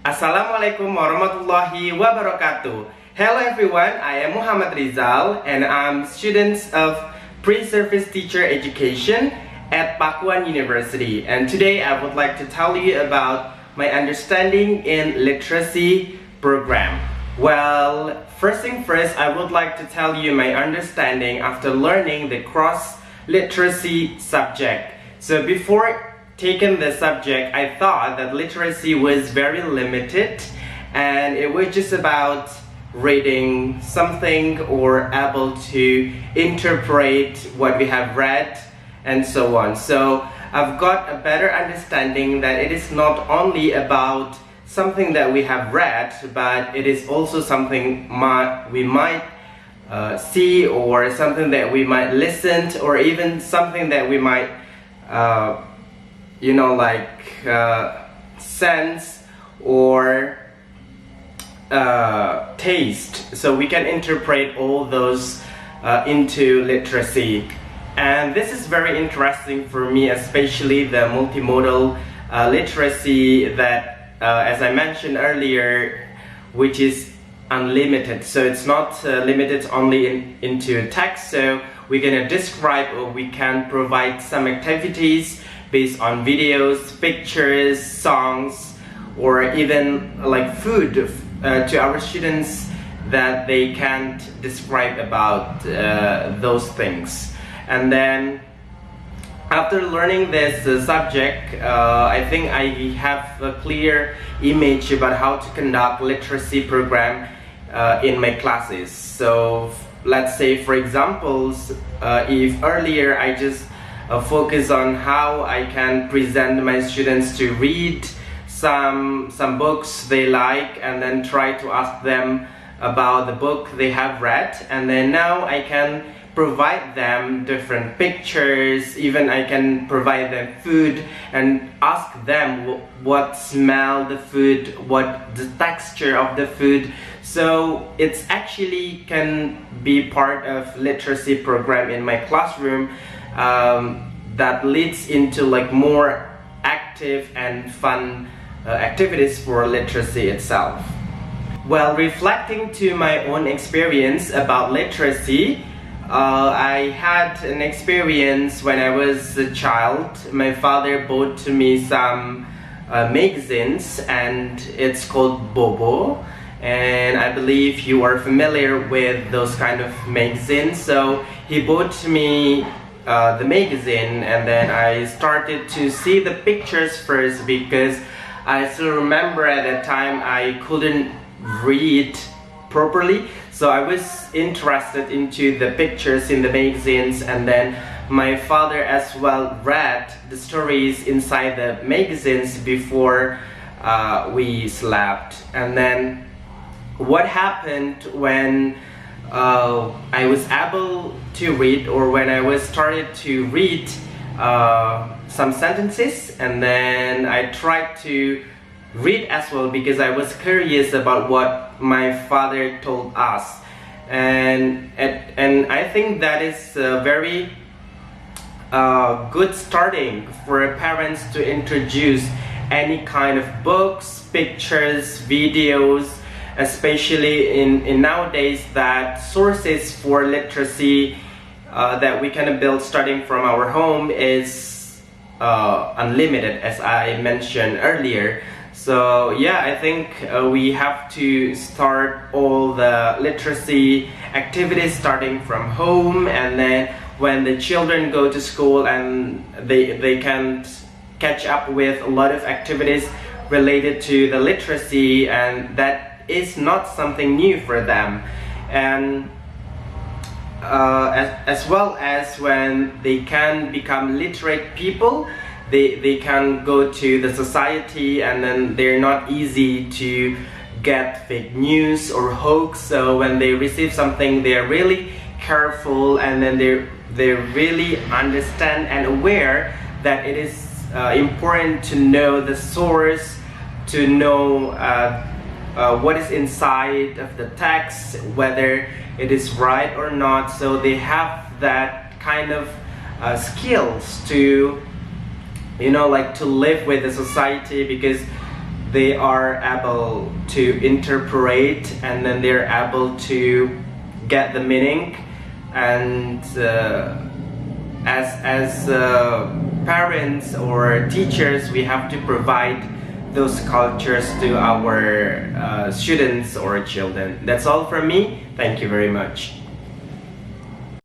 Assalamualaikum warahmatullahi wabarakatuh. Hello everyone, I am Muhammad Rizal and I'm student of Pre-Service Teacher Education at Pakuan University. And today I would like to tell you about my understanding in literacy program. Well, first thing first, I would like to tell you my understanding after learning the cross-literacy subject. So before taking the subject, I thought that literacy was very limited and it was just about reading something or able to interpret what we have read and so on. So I've got a better understanding that it is not only about something that we have read, but it is also something we might see, or something that we might listen to, or even something that we might sense or taste. So we can interpret all those into literacy. And this is very interesting for me, especially the multimodal literacy that, as I mentioned earlier, which is unlimited. So it's not limited only into text. So we're gonna describe, or we can provide some activities based on videos, pictures, songs, or even like food to our students that they can't describe about those things. And then after learning this subject, I think I have a clear image about how to conduct literacy program in my classes. So let's say, for example, if earlier I just focus on how I can present my students to read some books they like, and then try to ask them about the book they have read, and then now I can provide them different pictures, even I can provide them food and ask them what smell the food, what the texture of the food. So it's actually can be part of literacy program in my classroom that leads into like more active and fun activities for literacy itself. Well, reflecting to my own experience about literacy, I had an experience when I was a child. My father bought to me some magazines, and it's called Bobo, and I believe you are familiar with those kind of magazines. So he bought to me the magazine, and then I started to see the pictures first, because I still remember at that time I couldn't read properly, so I was interested into the pictures in the magazines. And then my father as well read the stories inside the magazines before we slept. And then what happened when I was able to read, or when I was started to read some sentences, and then I tried to read as well, because I was curious about what my father told us. And I think that is a very good starting for parents to introduce any kind of books, pictures, videos, especially in nowadays that sources for literacy that we can build starting from our home is unlimited, as I mentioned earlier. So yeah, I think we have to start all the literacy activities starting from home, and then when the children go to school and they can catch up with a lot of activities related to the literacy, and that is not something new for them. And as well as when they can become literate people, they can go to the society, and then they're not easy to get fake news or hoax. So when they receive something, they're really careful, and then they really understand and aware that it is important to know the source, to know what is inside of the text, whether it is right or not. So they have that kind of skills to, to live with the society, because they are able to interpret, and then they're able to get the meaning. And as parents or teachers, we have to provide those cultures to our students or children. That's all from me. Thank you very much.